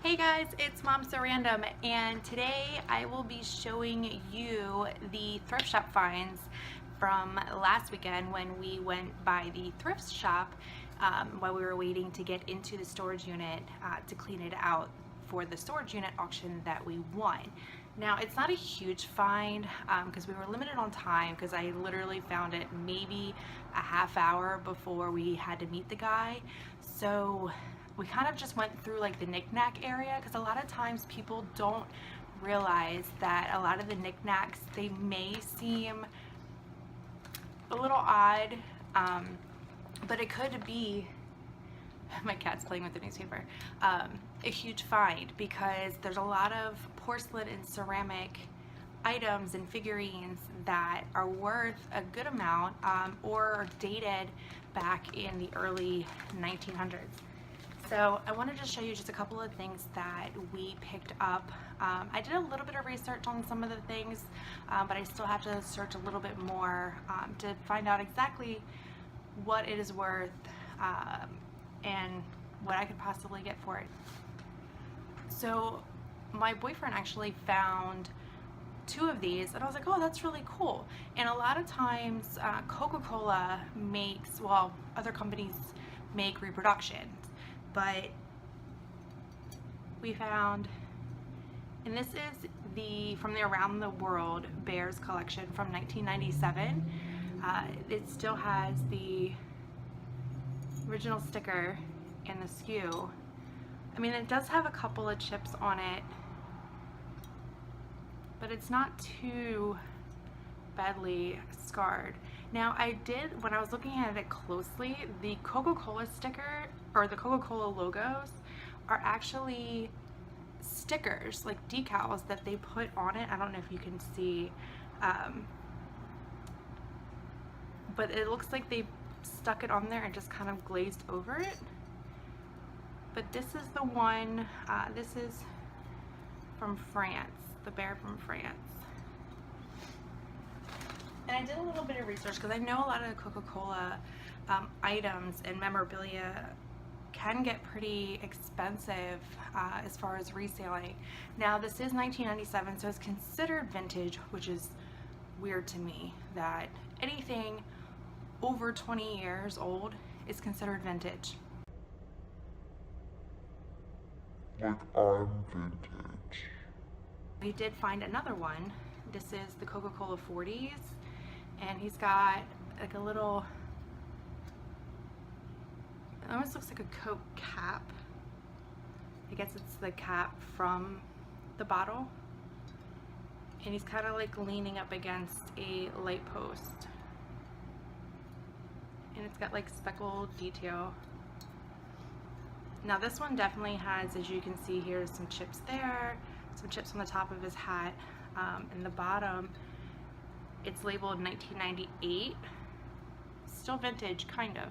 Hey guys, it's MomSoRandom, and today I will be showing you the thrift shop finds from last weekend when we went by the thrift shop while we were waiting to get into the storage unit to clean it out for the storage unit auction that we won. Now, it's not a huge find because we were limited on time because I literally found it maybe a half hour before we had to meet the guy. So we kind of just went through like the knickknack area because a lot of times people don't realize that a lot of the knickknacks, they may seem a little odd, but it could be, my cat's playing with the newspaper, a huge find because there's a lot of porcelain and ceramic items and figurines that are worth a good amount or are dated back in the early 1900s. So I wanted to show you just a couple of things that we picked up. I did a little bit of research on some of the things, but I still have to search a little bit more to find out exactly what it is worth and what I could possibly get for it. So my boyfriend actually found two of these and I was like, oh, that's really cool. And a lot of times Coca-Cola makes, well, other companies make reproductions, but we found, and this is from the Around the World Bears collection from 1997. It still has the original sticker and the SKU. I mean, it does have a couple of chips on it, but it's not too badly scarred. Now, I did, when I was looking at it closely, the Coca-Cola sticker or the Coca-Cola logos are actually stickers, like decals that they put on it. I don't know if you can see, but it looks like they stuck it on there and just kind of glazed over it. But this is the one, this is from France, the bear from France. And I did a little bit of research because I know a lot of the Coca-Cola items and memorabilia can get pretty expensive as far as reselling. Now, this is 1997, so it's considered vintage, which is weird to me that anything over 20 years old is considered vintage. Like I'm vintage. We did find another one. This is the Coca-Cola 40s, and he's got like a little, it almost looks like a Coke cap. I guess it's the cap from the bottle. And he's kind of like leaning up against a light post. And it's got like speckled detail. Now this one definitely has, as you can see here, some chips there, some chips on the top of his hat. In the bottom, it's labeled 1998. Still vintage, kind of.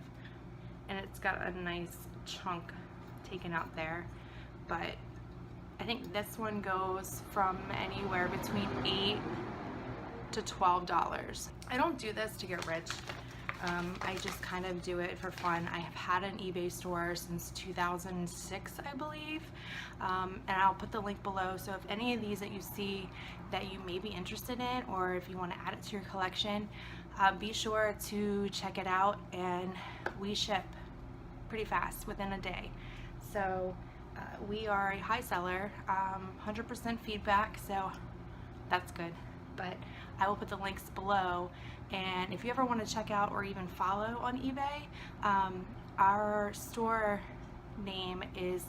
And it's got a nice chunk taken out there. But I think this one goes from anywhere between $8 to $12. I don't do this to get rich. I just kind of do it for fun. I have had an eBay store since 2006, I believe, and I'll put the link below. So if any of these that you see that you may be interested in, or if you want to add it to your collection, be sure to check it out, and we ship pretty fast, within a day. So we are a high seller, 100% feedback, so that's good. But I will put the links below, and if you ever want to check out or even follow on eBay, our store name is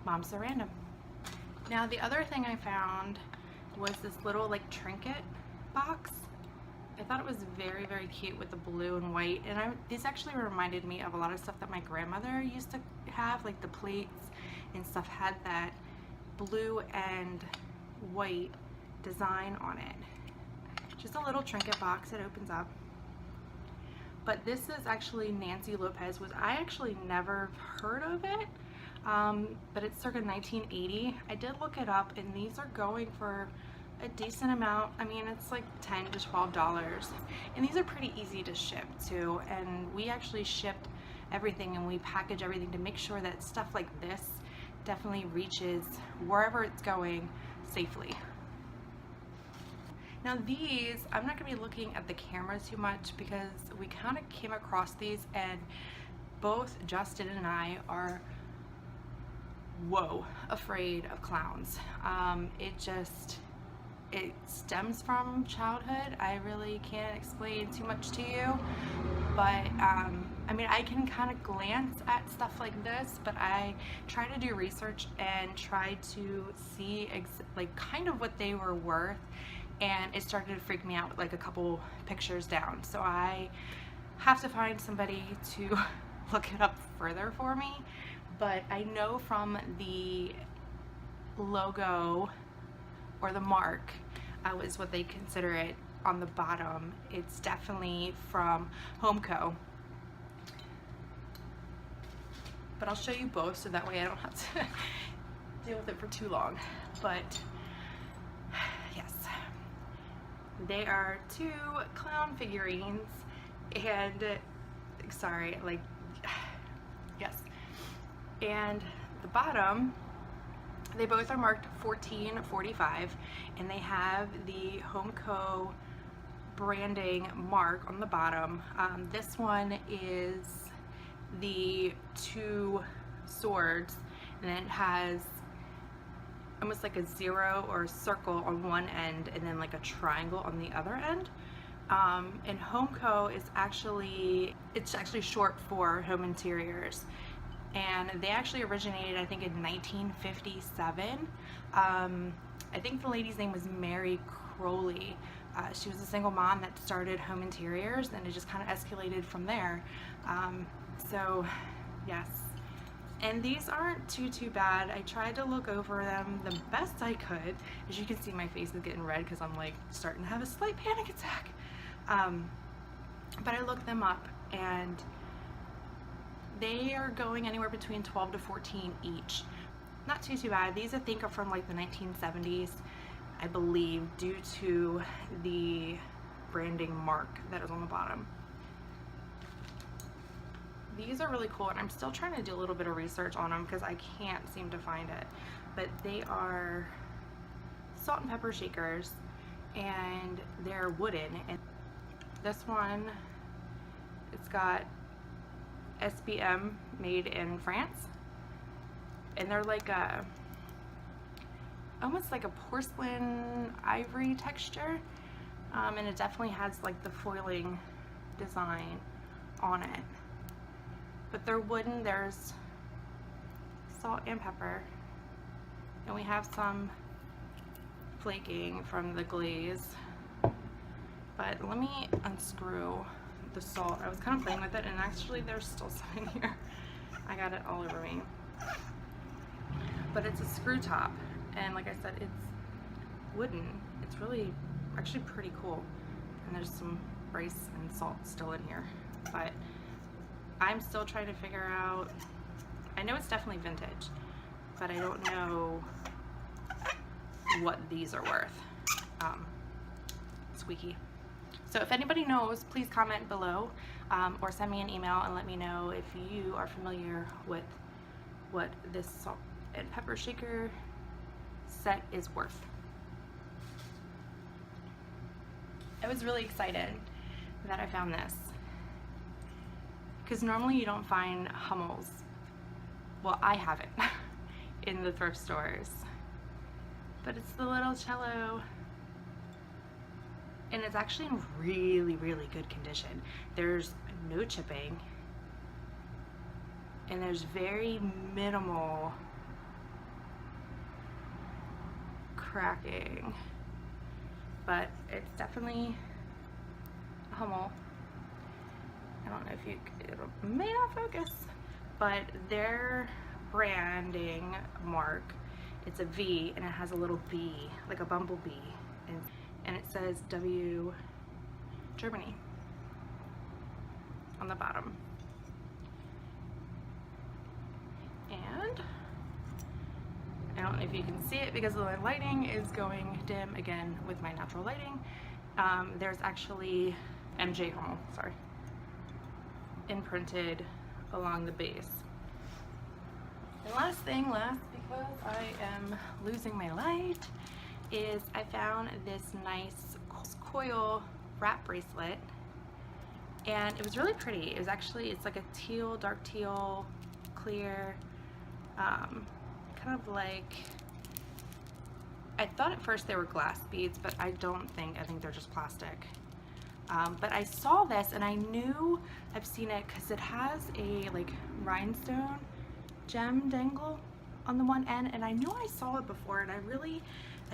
MomSoRandom. Now, the other thing I found was this little like trinket box. I thought it was very, very cute with the blue and white, and these actually reminded me of a lot of stuff that my grandmother used to have, like the plates and stuff had that blue and white design on it. Just a little trinket box that opens up. But this is actually Nancy Lopez. I actually never heard of it, but it's circa 1980. I did look it up, and these are going for a decent amount. I mean, it's like $10 to $12, and these are pretty easy to ship too. And we actually shipped everything, and we package everything to make sure that stuff like this definitely reaches wherever it's going safely. Now these, I'm not going to be looking at the camera too much because we kind of came across these and both Justin and I are afraid of clowns. It stems from childhood. I really can't explain too much to you, but I mean, I can kind of glance at stuff like this, but I try to do research and try to see like kind of what they were worth, and it started to freak me out like a couple pictures down. So I have to find somebody to look it up further for me, but I know from the logo or the mark is what they consider it on the bottom. It's definitely from HomeCo. But I'll show you both so that way I don't have to deal with it for too long. But yes, they are 2 clown figurines, and sorry, like, yes, and the bottom, they both are marked $14.45, and they have the HomeCo branding mark on the bottom. This one is the 2 swords, and it has almost like a 0 or a circle on one end and then like a triangle on the other end. And HomeCo is actually short for Home Interiors, and they actually originated, I think, in 1957. I think the lady's name was Mary Crowley. She was a single mom that started Home Interiors, and it just kind of escalated from there. So yes, and these aren't too bad. I tried to look over them the best I could. As you can see, my face is getting red because I'm like starting to have a slight panic attack. But I looked them up, and they are going anywhere between 12 to 14 each. Not too bad. These I think are from like the 1970s, I believe, due to the branding mark that is on the bottom. These are really cool, and I'm still trying to do a little bit of research on them because I can't seem to find it. But they are salt and pepper shakers, and they're wooden. And this one, it's got SBM, made in France, and they're like a almost like a porcelain ivory texture, and it definitely has like the foiling design on it. But they're wooden. There's salt and pepper, and we have some flaking from the glaze. But let me unscrew the salt. I was kind of playing with it, and actually there's still some in here. I got it all over me. But it's a screw top, and like I said, it's wooden. It's really actually pretty cool. And there's some rice and salt still in here, but I'm still trying to figure out, I know it's definitely vintage, but I don't know what these are worth. Squeaky. So if anybody knows, please comment below, or send me an email and let me know if you are familiar with what this salt and pepper shaker set is worth. I was really excited that I found this, because normally you don't find Hummels, well, I haven't, in the thrift stores, but it's the little cello, and it's actually in really good condition. There's no chipping, and there's very minimal cracking, but it's definitely a Hummel. I don't know if it may not focus, but their branding mark, it's a V, and it has a little bee, like a bumblebee, and it says W Germany on the bottom. And I don't know if you can see it because the lighting is going dim again with my natural lighting. There's actually MJ Hummel, sorry, imprinted along the base. And last because I am losing my light, is I found this nice coil wrap bracelet, and it was really pretty. It was actually, it's like a teal, dark teal, clear, kind of like, I thought at first they were glass beads, but I think they're just plastic. But I saw this and I knew I've seen it because it has a like rhinestone gem dangle on the one end, and I knew I saw it before, and I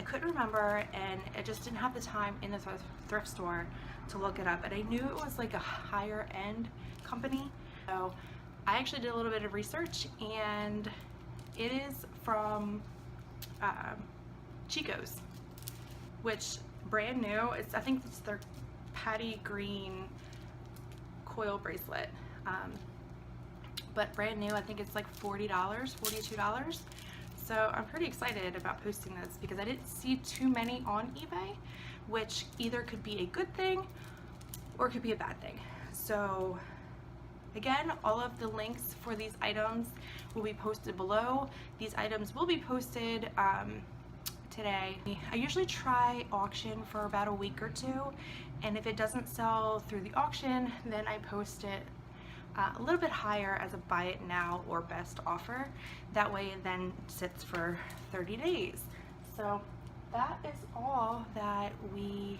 couldn't remember, and I just didn't have the time in the thrift store to look it up, and I knew it was like a higher end company. So I actually did a little bit of research, and it is from Chico's, which brand new. I think it's their patty green coil bracelet, but brand new. I think it's like $40, $42. So I'm pretty excited about posting this because I didn't see too many on eBay, which either could be a good thing or it could be a bad thing. So again, all of the links for these items will be posted below. These items will be posted today. I usually try auction for about a week or two, and if it doesn't sell through the auction, then I post it a little bit higher as a buy it now or best offer. That way it then sits for 30 days. So that is all that we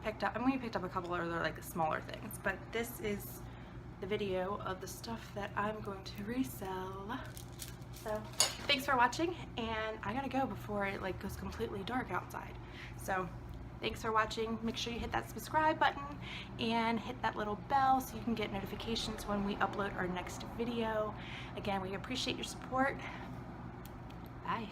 picked up. I mean, we picked up a couple other like smaller things, but this is the video of the stuff that I'm going to resell. So thanks for watching, and I gotta go before it like goes completely dark outside. So thanks for watching. Make sure you hit that subscribe button and hit that little bell so you can get notifications when we upload our next video. Again, we appreciate your support. Bye.